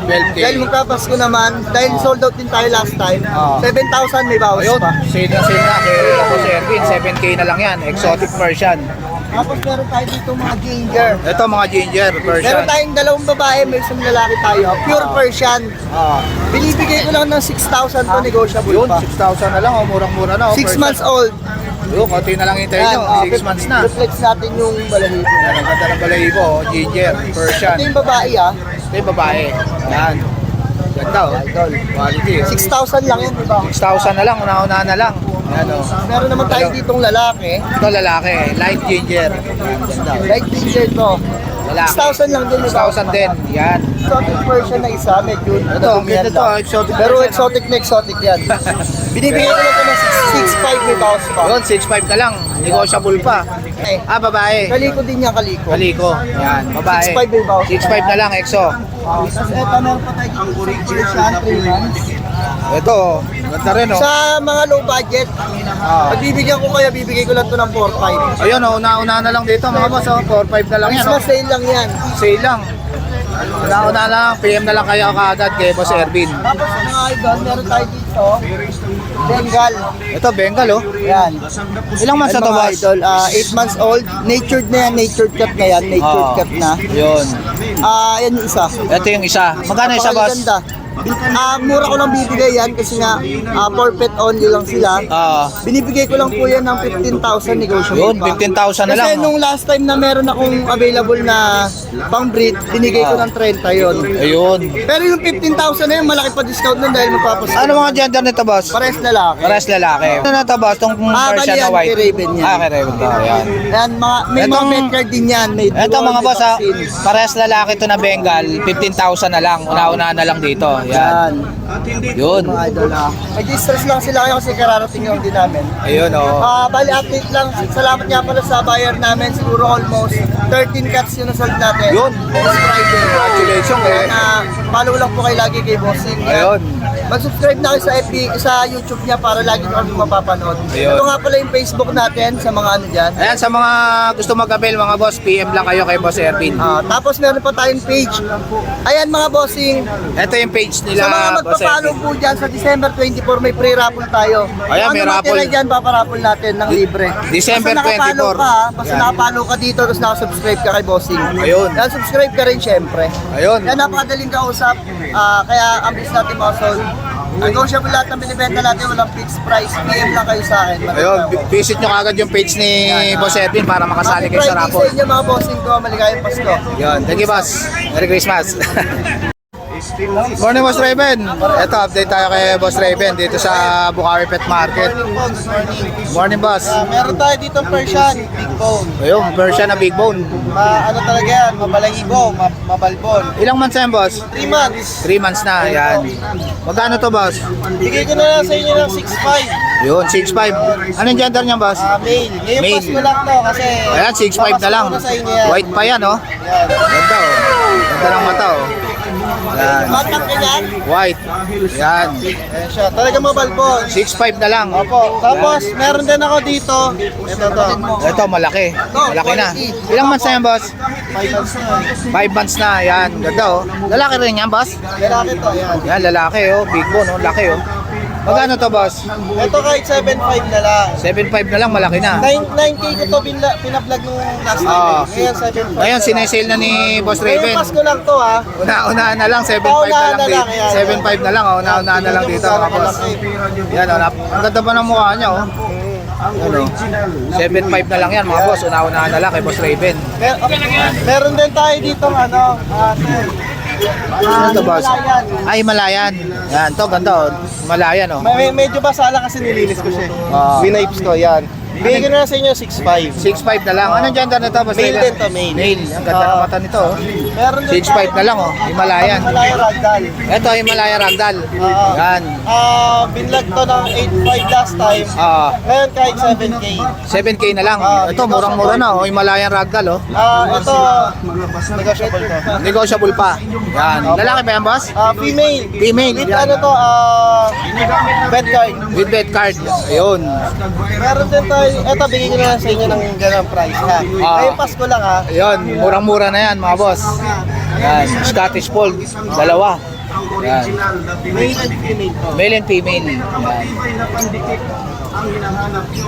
12K. Dahil magpapasko naman, dahil sold out din tayo last time, 7,000 may bawas Ayun, pa. sale na kay Boss Ervin. 7K na lang yan. Exotic Persian. Tapos meron tayo dito mga ginger. Ito mga ginger, Meron Persian. tayong dalawang babae, may isang lalaki tayo. Pure Persian. Binibigay ko lang ng 6,000 to, negotiable Yun, pa. 6,000 na lang, oh, murang-mura na. Oh, 6 Persian. months old. Yun, konti na lang hintayin nyo, 6 months na. Reflex natin yung balahibo. Yan, ang ganda ng balahibo, oh, ginger, Persian. Ito yung babae Ito yung babae. Yan. Ganda, oh. Quality, oh. 6,000 lang yun, diba? 6,000 na lang, una-una na lang. Yan, oh. Meron naman tayo ditong lalaki. Ito lalaki, light ginger. Yan, ganda. Light ginger to. Lalaki. 6,000 lang din, diba? 6,000 din. Yan. Exotic version na isa, medyo Ito, ang ganda to, exotic. Pero exotic na exotic yan. Binibigay ko lang ito ng 6,500 may bawas pa. Yun, 6,500 na lang. Negotiable pa. Eh, Babae. kaliko din yan, kaliko. Kaliko. Yan, babae. 6,500 may bawas. 6,500 na lang, EXO. Tapos eto, meron pa tayo dito Persian 3 months. Ito, ganda rin, oh. Sa mga low budget, pagbibigyan ko kaya bibigay ko lang ito ng 4,500. Ayun, oh, una-una na lang dito, mga boss, oh. 4,500 na lang yan, oh. Christmas sale lang yan. Sale lang. Una-una na lang, PM na lang kayo kaagad kay Boss Ervin. Tapos mga idol, meron tayo dito, Bengal. Ito, Bengal, oh. Yan. Ilang months na to, Mga boss? idol, 8 months old. Natured na yan, natured cut na yan, natured cut na. Yun. Yan yung isa. Ito yung isa. Magkano isa, boss? Napakaganda. Mura ko lang bibigay yan kasi nga for pet only lang sila. Binibigay ko lang po yan ng 15,000 negotiable Yun, pa. 15,000 na lang. Kasi nung last time na meron akong available na pang breed, binigay ko ng 30 yon. Ayun. Pero yung 15,000 na yun, malaki pa discount nun dahil magpapasok. Ano mga gender nito, boss? Pares lalaki. Pares lalaki. Ano na to, boss? Itong Bali Persian na yan, white. kay Raven yan. Kay Raven to. Ayan. Yan, may mga Etong- pet card din yan. May Ito dual, mga may boss, vaccine. pares lalaki to na Bengal, 15,000 na lang. Una-una na lang dito. Yan. Yun. Mga idol Nag-stress lang sila kayo kasi kararating yung din namin. Ayun, oh. Bali update lang. Salamat nga pala sa buyer namin. Siguro almost 13 cuts yung nasold natin. Yun. This Friday. Congratulations, eh. Follow lang po kayo lagi kay Bossing. Ayun. Mag-subscribe na kayo sa FB, sa YouTube niya para lagi nyo kami mapapanood. Ayun. Ito nga pala yung Facebook natin sa mga ano dyan. Ayan, sa mga gusto mag-avail, mga boss, PM lang kayo kay Boss Ervin. Tapos meron pa tayong page. Ayan mga bossing. Ito yung page nila, Sa mga Boss magpa-follow Ervin. po dyan, sa December 24 may pre-raffle tayo. Ayan, may ano matira raffle. dyan, paparaffle natin ng libre. December basta nakapollow 24. ka, basta Yan. nakapollow ka dito, tapos nakasubscribe ka kay Bossing. Ayun. Yan, subscribe ka rin syempre. Ayun. Yan, napakadaling kausap. Kaya ang business natin mga sold. Negotiable lahat ng binibenta natin, walang fixed price. PM lang kayo sa akin. Ayun, visit nyo kagad yung page ni Boss Ervin para makasali kayo sa Happy Friday raffle. sa inyo mga bossing ko. Maligayang Pasko. Yun, thank you, boss. Merry Christmas. Morning, Boss Raven. Ito, update tayo kay Boss Raven dito sa Bukawi Pet Market. Morning, boss. Meron tayo dito Persian, big bone. Ayun, Persian na big bone. Ano talaga yan, mabalahibo, mabalbon. Ilang months na yan, boss? 3 months. 3 months na, yan. Magkano to, boss? Bigay ko na lang sa inyo ng 6'5". Yun, 6'5". Anong gender niya, boss? Male. Ngayon Male. Pasko lang to kasi Ayan, 6'5 na lang. papasko sa inyo yan. White pa yan, oh. Ganda, oh. Ganda ng mata, oh. Yan. Batang ganyan. White. Yan. Ayan siya. Talaga mabalbon. 6'5 na lang. Opo. Tapos, meron din ako dito. Ito to. Ito, malaki. Malaki na. Ilang months na yan, boss? 5 months na. 5 months na. Yan. Ganda, oh. Lalaki rin yan, boss? Lalaki to. Ayan. Yan, lalaki, oh. Big bone, oh. Laki, oh. Magkano to, boss? Ito kahit 7'5 na lang. 7'5 na lang, malaki na. 9K ko to pinablog nung last Ah. time. Ngayon 7'5. Ngayon, sinesale na ni Boss Raven. Ngayon Pasko lang to ha. Una-unahan na lang, 7'5 na Paunahan lang na lang, dito. yan. 7'5 na lang, oh. Una-unahan na lang dito, mga boss. Yan, oh. Ang ganda pa ng mukha niya, oh. Ano? 7'5 na lang yan, mga boss. Una-unahan na lang kay Boss Raven. Meron din tayo dito ano, Ano to, boss? Ay, Himalayan. Yan, to, ganda, oh. Himalayan, oh. medyo basala kasi nilinis ko siya. Ah. Winipes ko, yan. Bigay ko na sa inyo 6'5". 6'5 na lang. Anong gender nito, Boss Male Raven? din to, male. Male. Ang ganda ng mata nito, oh. Meron din 6'5 na lang, oh. Himalayan. Malaya ragdoll. Ito, Himalaya Ragdoll. Oo. Yan. Binlog to ng 8'5 last time. Ngayon kahit 7K. 7K na lang. Ito, murang-mura na, oh. Himalayan Ragdoll, oh. Ito, negotiable to. Negotiable pa. Yan. Lalaki ba yan, boss? Female. Female. With Yan. ano to, bed card. With bed card. Ayun. Meron din tayo, ito bigay ko na lang sa inyo ng ganang price ha. Ngayon Pasko lang ha. Ayun. Murang-mura na yan, mga boss. Yan. Scottish Fold. Dalawa. Yan. Male and female to. Male and female. Yan. ang hinahanap nyo.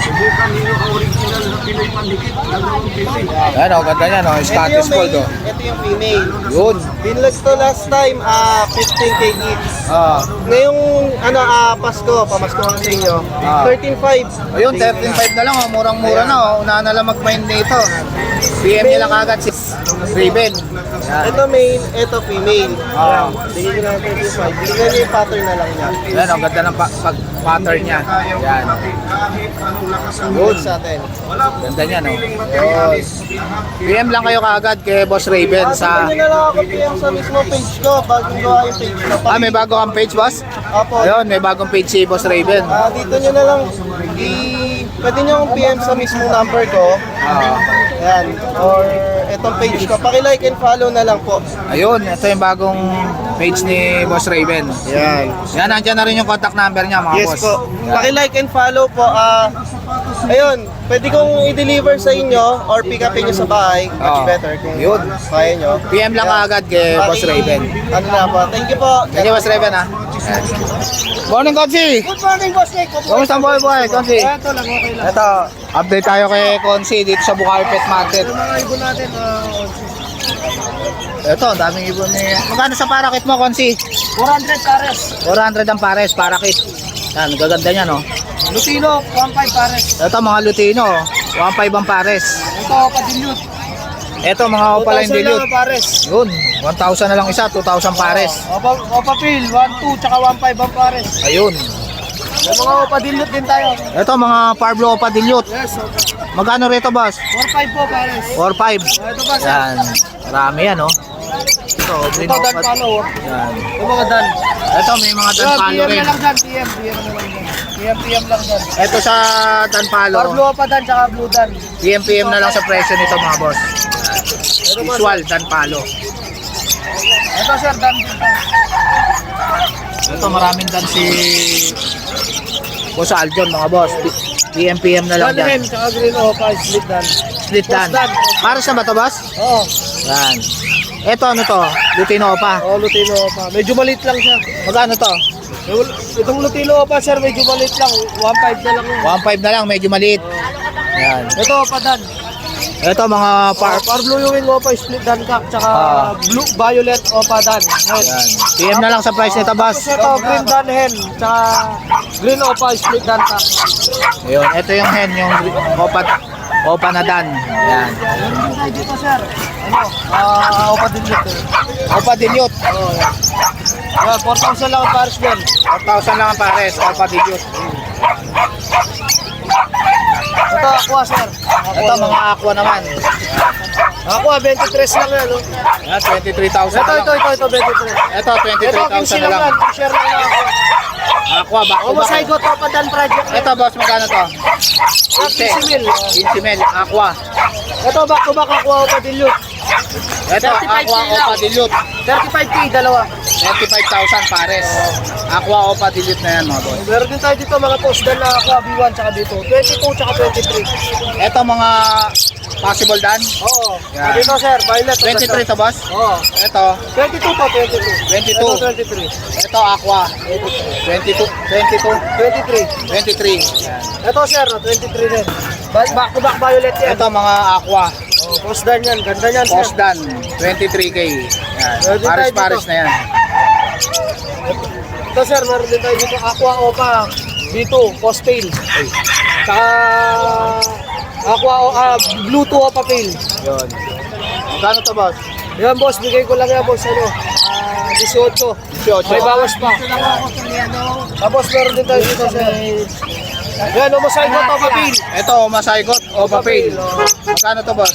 Subukan ninyo ang original na Pinoy Pandikit. Dalawang Pinoy. Ayan o, ganda niya no, Scottish Fold o. Ito yung female. Yun. Binlog to last time, 15K each. Ngayong Pasko, pamasko ko sa inyo, 13.5. Ayun, 13.5 na lang o, murang-mura na o. Unahan na lang mag-mind dito. PM niya lang agad si Raven. Yan. Ito male, ito female. Bigyan ko na 35. Bigyan niyo yung pattern na lang niya. Yan o, ganda ng pattern niya. Yan. Good sa atin. Ganda niya no. Yun. PM lang kayo kaagad kay Boss Raven sa... Sabihin niyo na lang ako PM sa mismo page ko, bagong gawa yung page ko. May bago kang page, boss? Opo. Ayun, may bagong page si Boss Raven. Dito niyo na lang, pwede niyo akong PM sa mismo number ko. Ayan, or itong page ko. Paki-like and follow na lang po. Ayun, ito yung bagong page ni Boss Raven. Yan. Yan, nandiyan na rin yung contact number niya mga Yes boss. po. Yan. Paki-like and follow po. Ayun, pwede kong i-deliver sa inyo or pick upin nyo sa bahay. Much better kung Yun. kaya nyo. PM lang agad kay Boss Raven. Ano na po. Thank you po. Thank you, Boss Raven ha. Yan. Morning, Konsi! Good morning, Boss Nick. Kamusta ang buhay, Konsi? Ito lang, okay lang. Ito, update tayo kay Konsi dito sa Bukawi Pet Market. Yung mga ibon natin, Ito, ang daming ibon ni... Magkano sa parakit mo, Konsi? 400 pares. 400 ang pares, parakit. Yan, gaganda niya, no? Lutino, 1.5 pares. Ito, mga Lutino, 1.5 ang pares. Ito, padilyut. Ito, mga Opaline 2,000 lang Dilute. ang pares. Yun, 1,000 na lang isa, 2,000 pares. Opa Pil, 1.2 tsaka 1.5 ang pares. Ayun. May mga opa dilute din tayo. Ito, mga Parblo Opa Dilute. Yes, opa. Magkano rito, boss? 4.5 po pares. 4,500. Ito ba, sir? Yan. Marami yan, no? Ito, green Ito, dan Opa. palo. Yan. Ito mga dan. Ito, may mga danpalo PM rin. na lang dan, PM na lang dan. PM lang dan. Ito sa danpalo. Parblo pa dan, tsaka blue dan. PM na lang sa presyo nito, mga boss. Ito ba, Visual, danpalo. ito sir, dan dito. Ito, maraming dan si Boss Aljon, mga boss. PM na lang Dan hen, dyan. tsaka green opa, split dan. Split dan. Boss dan. Pares na ba ito, boss? Oo. Yan. Ito, ano to? Lutino Opa. Oo, Lutino opa. Medyo maliit lang siya. Magkano to? Itong Lutino opa sir, medyo maliit lang. 1.5 na lang. 1.5 na lang, medyo maliit. Yan. Ito opa dan. Ito, mga Parblo yung opa, split dan kak, tsaka blue, violet opa dan. Hen. Yan. PM na lang sa price nito, boss. Tapos ito, green dan hen, tsaka green opa, split dan kak. Ayun, ito yung hen, yung Opa na dan. Yan. Meron tayo dito sir. Ano? Opa din dito. Opa Dilute. Oo, yan. Yan, 4,000 lang ang pares din. 4,000 lang ang pares, Opa Dilute. Ito, aqua sir. Ito, mga aqua naman. Aqua, 23 lang yan. No? Yan, 23,000 Ito, na lang. ito, 23. Ito, Ito, 23,000 15 na lang lang. yan. Share lang yan. Aqua, back to O, back. masaygo to pa dan project. Ito, boss, magkano to? 15 mil. 15 mil, Aqua. Ito, back to back aqua, opa dilute. Ito, 35K Aqua lang. Opa Dilute. 35K, dalawa. 35,000 pares. Aqua Opa Dilute na yan, mga boss. Meron din tayo dito mga post dan na aqua, B1 tsaka dito. 22 tsaka 23. Ito, mga possible dan. Oo. Yan. Dito sir, violet. 23 to, boss. Oo. Ito, 22 to, 22. 22. Ito, 23. Ito, Aqua. 22, 23. 23. Yan. Ito sir, 23 din. Back to back violet yan. Ito, mga Aqua. Oh, post dan yan, ganda yan sir. Post dan, 23K. Yan. Pwede tayo Pares-pares dito. na yan. Ito sir, meron din tayo dito aqua opa. Dito, post tail. Saka aqua blue to opa tail. Yun. Magkano to, boss? Yan boss, bigay ko lang yan boss. Ano? 18. 18. May bawas pa. Tapos meron din tayo dito sir. Yan, umusay ko to papil. Ito, Masaygot o Papel. Magkano to, boss?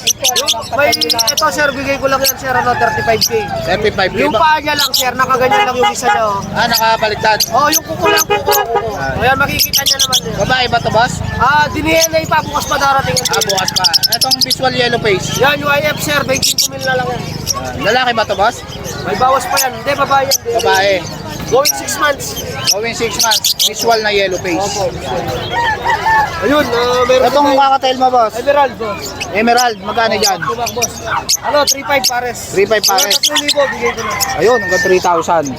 May ito sir, bigay ko lang yan sir, ano, 35K. 35K Yung ba? paa niya lang sir, nakaganyan lang yung isa niya. Oh. Nakabaliktad. Oh, yung kuko lang, kuko. Ayan, makikita niya naman din. Babae ba to, boss? DNA pa, bukas pa darating. Bukas pa. Itong visual yellow face. Yan, UIF sir, 25 mil na lang yan. Lalaki ba to, boss? May bawas pa yan. Hindi, babae yan. Hindi. Babae. Going 6 months. Going 6 months. Visual na yellow face. Ayun, meron Itong kakatail mo, boss. Emerald, boss. Emerald, magkano dyan? Tumak, boss. Ano, 3.5 pares. 3.5 pares. 3,000 bigay ko na. Ayun, hanggang 3,000.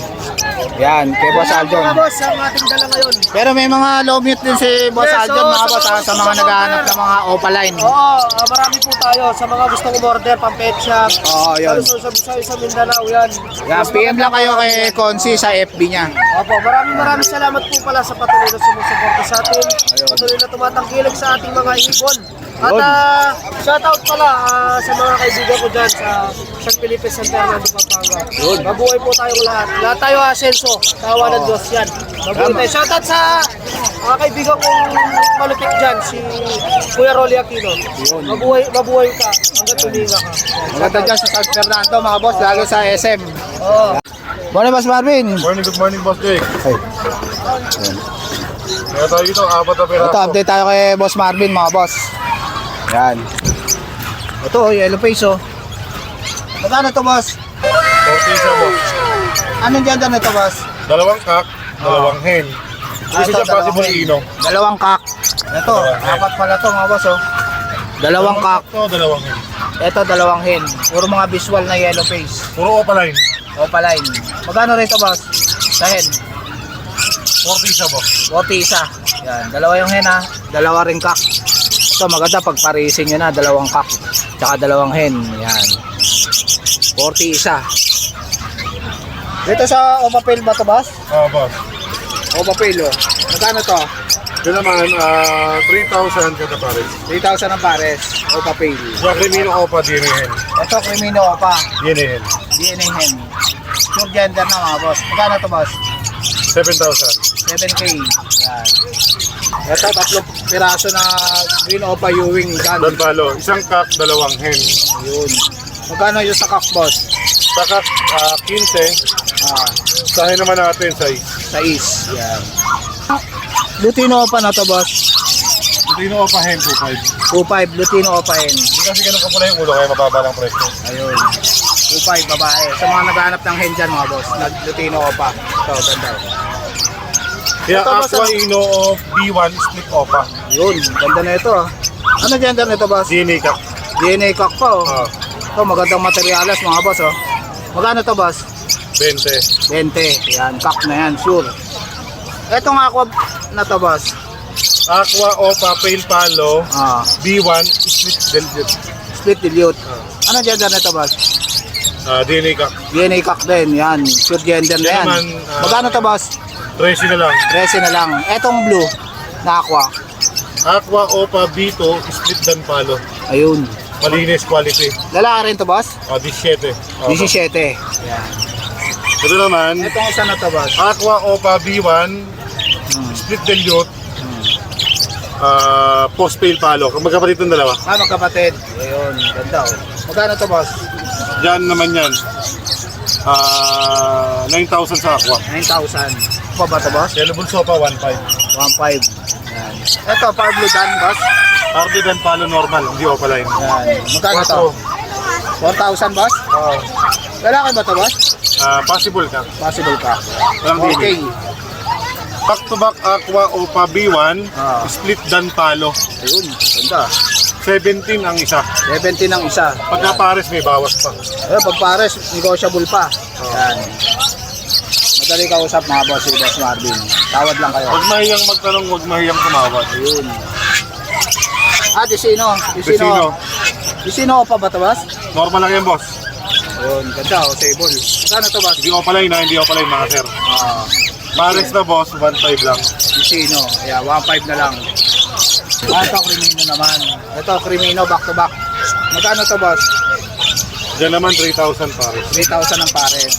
Yan, kay Boss Aljon. Mga boss, ang ating dala ngayon. Pero may mga low mute din si Boss Yes, Aljon, oo, mga sa boss, mga- sa mga sa naghahanap mga- ng mga opaline. Oo, marami po tayo sa mga gustong umorder, pang pet shop. Oo, yun. Sa Visayas, sa Mindanao, yan. Yan, PM lang kayo kay Consi sa FB niya. Opo, maraming salamat po pala sa patuloy na sumusuporta sa atin. Patuloy na tumatangkilik sa ating mga ibon. At Yun. shoutout pala sa mga kaibigan ko dyan sa San Felipe, San Fernando, Pampanga. Mabuhay po tayo lahat. Lahat tayo asenso. Tawa ng Diyos yan. Mabuhay tayo. Shoutout sa mga kaibigan kong malupit dyan, si Kuya Rolly Aquino. Mabuhay ka hanggang tuminga ka. Maganda dyan sa San Fernando, mga boss, lalo sa SM. Oo. Morning, Boss Marvin. Good morning, Boss Jake. Kaya tayo dito, 4 na peraso. Ito, update tayo kay Boss Marvin, mga boss. Yan. Ito, yellow face, oh. Magkano to, boss? 40 isa, boss. Anong gender nito, boss? Dalawang kak, dalawang hen. Kasi Ito, siya possible dalawang- ino. Dalawang kak. Ito, apat pala to, mga boss, oh. Dalawang kak. Ito, dalawang hen. Ito, dalawang hen. Puro mga visual na yellow face. Puro opaline. Opaline. Magkano rito, boss? Sa hen? 40 isa, boss. 40 isa. Yan, dalawa yung hen, ha. Dalawa ring kak. Ito, maganda pag parising nyo na, dalawang kak. Tsaka dalawang hen. Yan. 40 isa. Dito sa Opapil ba to, boss? Boss. Opapil, oh. Magkano to? Ito naman, 3,000 kada pares. 3,000 ang pares. Opapil. Sa Crimino Opa, DNA hen. Ito, Crimino Opa. DNA hen. DNA hen. Pure gender na, mga boss. Magkano to, boss? 7,000. 7K. Yan. Ito, tatlong piraso na Green Opa Ewing gun. Don Palo, isang kak, dalawang hen. Yun. Magkano yung sa kak, boss? Sa kak, 15. Sa hen naman natin, Sa is. Yan. Lutino Opa na to, boss. Crimino Opa hen, 2,500. 2.5 Lutino Opa hen. Hindi kasi ganun kapula yung ulo, kaya mababa lang presyo. Ayun. 2.5 babae. Sa mga naghahanap ng hen dyan, mga boss. Lutino Opa. Ito, ganda. Kaya Ito, boss, Aqua ano? Ino B1 Split Opa. Yun. Ganda na ito, ah. Ano gender nito, boss? DNA kak. DNA cock pa, oh. Ah, Ito, magandang materialis, mga boss, oh. Magkano to, boss? 20. 20. Yan, cock na yan, sure. Etong aqua na to, boss. Aqua Opa Pale Palo B1 Split Delgate. Split dilute. Ano gender nito, boss? DNA kak. DNA cock din, yan. Sure gender na yan. Yan naman, Magkano to, boss? 13 na lang. 13 na lang. Etong blue na aqua. Aqua Opa B2 Split Dan Palo. Ayun. Malinis quality. Lalaki rin to, boss? 17. 17. Ito naman, Etong isa na to, boss. Aqua Opa B1 Split Delgate. Post Pale Palo. Magkapatid ng dalawa. Magkapatid. Ayun, ganda, oh. Magkano to, boss? Diyan naman yan. 9,000 sa Aqua. 9,000. Pa ba to, boss? Yellow Bulls Opa 1,500. 1.5. Yan. Ito, Power Blue Dan, boss. Hardy Dan Palo normal, hindi Opaline. Yan. Magkano to? 4,000, boss? Lalaki ba to, boss? Possible ka. Possible ka. Walang Okay. dili. Back to back Aqua Opa B1 Split Dan Palo. Ayun, ganda. 17 ang isa. 17 ang isa. Pagka pares may bawas pa. Ayun, pag pares, negotiable pa. Yan. Madali kausap, mga boss, si Boss Marvin. Tawad lang kayo. Huwag mahiyang magtanong, huwag mahiyang tumawad. Ayun. Desino. Desino. Desino pa ba to, boss? Normal lang yan, boss. Ayun, ganda, oh, table. Magkano to, boss? Hindi Opaline na, hindi Opaline mga sir. Pares na, boss, 1,500 lang. Desino. Yeah, 1.5 na lang. Ito, Crimino naman. Ito, Crimino, back to back. Magkano to, boss? Diyan naman 3,000 pares. 3,000 ang pares.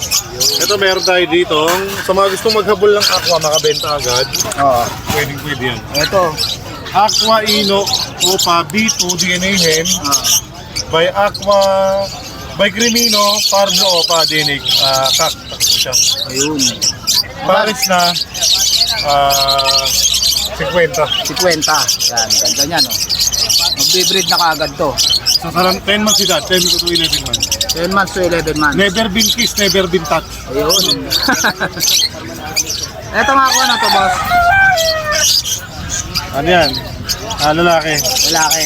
Ito meron tayo dito. Sa mga gusto maghabol ng Aqua, makabenta agad. Oo. Pwede yan. Ito. Aqua Ino Opa B2 DNA Hen by Aqua by Crimino Pablo Opa DNA kak siya. Ayun. Pares na 50. 50. Yan, ganda niya, no? Magbe-breed na kaagad to. So sarang 10 months ito, 10 to 11 months. 10 months to 11 months. Never been kissed, never been touched. Ayun. Ito nga ako na to, boss. Ano yan? Lalaki. Lalaki.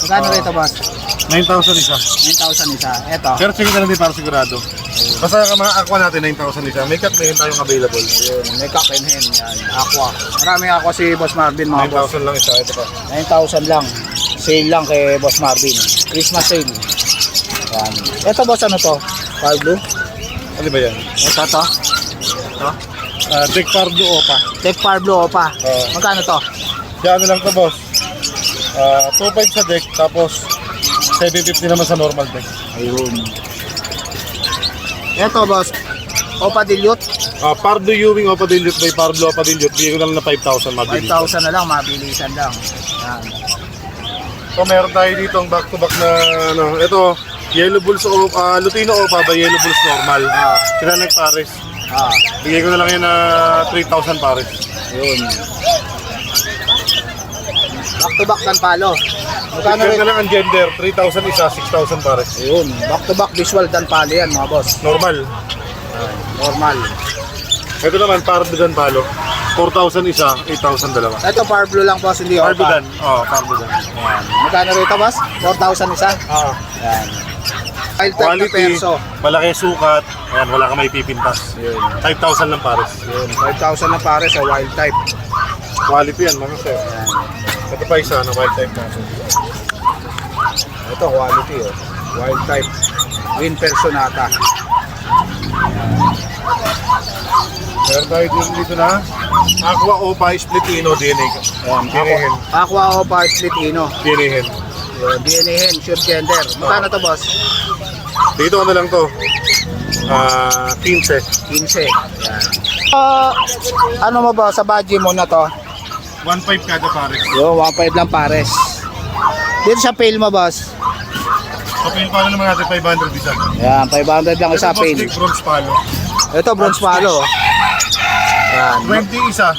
Magkano rito, boss? 9,000 isa. 9,000 isa. Ito. Pero check na lang din para sigurado. Basta mga aqua natin 9,000 isa. May cut na yun tayong available. Yun, may cock and hen. Yan. Aqua. Maraming aqua si Boss Marvin, mga boss. 9,000 lang isa. Ito pa. 9,000 lang. Sale lang kay Boss Marvin. Christmas sale. Yan. Ito, boss, ano to? Far blue? Ano ba yan? Ito to? Deck Pardo Opa. Tech Far blue opa. Oo. Magkano to? Yan ano lang to boss. 2.5 sa deck tapos 750 naman sa normal deck. Ayun. Ito, boss. Opa dilute. Pardo Ewing Opa Dilute by Pablo Opa Dilute. Bigay ko lang na 5,000 mabili. 5,000 na lang, mabilisan lang. Yan. So meron tayo dito ang back to back na ano. Ito, Yellow Bulls Opa, Lutino Opa by Yellow Bulls normal. Sila nagpares. Bigay ko na lang yan na 3,000 pares. Yun. Back to back ng palo. Magkano Bigyan rin? na lang ang gender, 3,000 isa, 6,000 pares. Ayun. Back to back visual dan palo yan, mga boss. Normal. Normal. Ito naman, Pardo Dan Palo. 4,000 isa, 8,000 dalawa. Ito far blue lang, boss, hindi Pardo opa. Dan. Pardo Dan. Yan. Magkano rito, boss? 4,000 isa. Yan. Wild type na Quality, perso. malaki sukat. Ayan, wala ka may pipintas. Yun. 5,000 lang pares. Yun. 5,000 na pare sa wild type. Quality yan, mga sir. Yan. Ito pa isa na wild type natin. Ito, quality, oh. Wild type. Win personata. Meron tayo dito na Aqua Opa Split Ino DNA. Yan. DNA. Aqua opa split ino. DNA. Yun. DNA hen, sure gender. Magkano to, boss? Dito ano lang to? 15. 15. Yan. Ano mo ba sa budget mo na to? 1.5 kada pares. Yo, 1.5 lang pares. Dito sa pail mo, boss. So, pin palo naman natin 500 isa. Yan, 500 lang isa Ito, pail. Boss, bronze palo. Ito, bronze palo. Yan, 20 isa,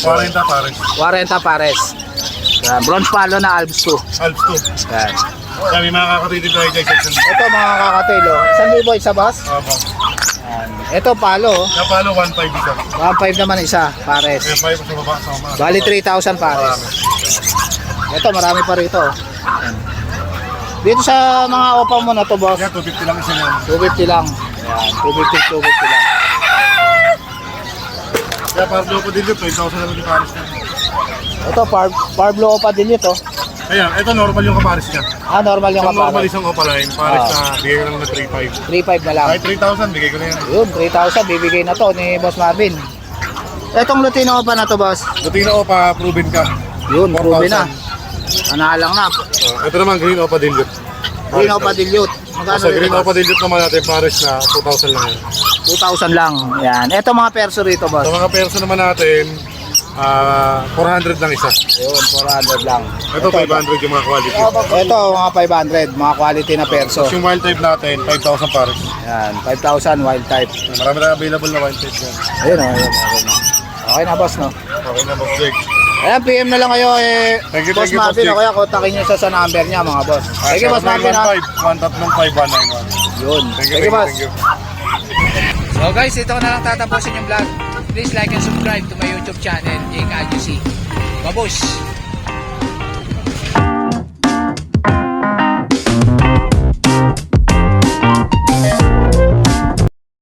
40 pares. 40 pares. Yan, bronze palo na Alps 2. Alps 2. Yan. Yan, may mga kakatitid tayo guys. Ito, mga kakatail, oh. 1,000 isa, boss. Opo. Yan. Ito, palo, oh. Yung palo 1.5 isa. 1.5 naman isa, pares. Yung 5 sa baba, sa baba. Bali, 3,000 pares. Ito, marami pa rito. oh. Yan. Dito sa mga opa mo na to, boss. Yan, 250 lang isa yan. 250 lang. Yan, 250 lang. Kaya Pablo po din yun, 12,000 naman yung pares niya. Ito, Parblo opa din ito. Ayan, ito normal yung kapares niya. Normal yung Yung normal kapares. isang opaline, pares na bigay ko lang na 3.5. 3.5 na lang. Kahit 3,000, bigay ko na yan. Yun, 3,000 bibigay na to ni Boss Marvin. Etong Lutino opa na to, boss. Lutino Opa, proven ka. Yun, 4,000. proven na. Analang na. Ito naman, Green Opa Dilute. Green opa dilute. Magkano Sa Green rito, Opa boss? Dilute naman natin, pares na 2,000 lang yan. 2,000 lang. Yan. Eto mga perso rito, boss. Sa mga perso naman natin, 400 lang isa. Yun, 400 lang. Ito 500 yung mga quality. Ito, mga 500. Mga quality na perso. Tapos yung wild type natin, 5,000 pares. Yan, 5,000 wild type. Marami na available na wild type yan. Ayun, ayun. Okay na. Okay na, boss, no? Okay na, Boss Jake. Ayan, PM na lang kayo Thank you, Boss thank you, Boss Marvin. Jake. O kaya kontakin nyo sa number niya, mga boss. Thank you, Boss Marvin. 915-135-191. Yun. Thank Thank you, you, boss. thank you. So guys, ito na lang tatapusin yung vlog. Please like and subscribe to my YouTube channel, Jake Adjusi. Babush!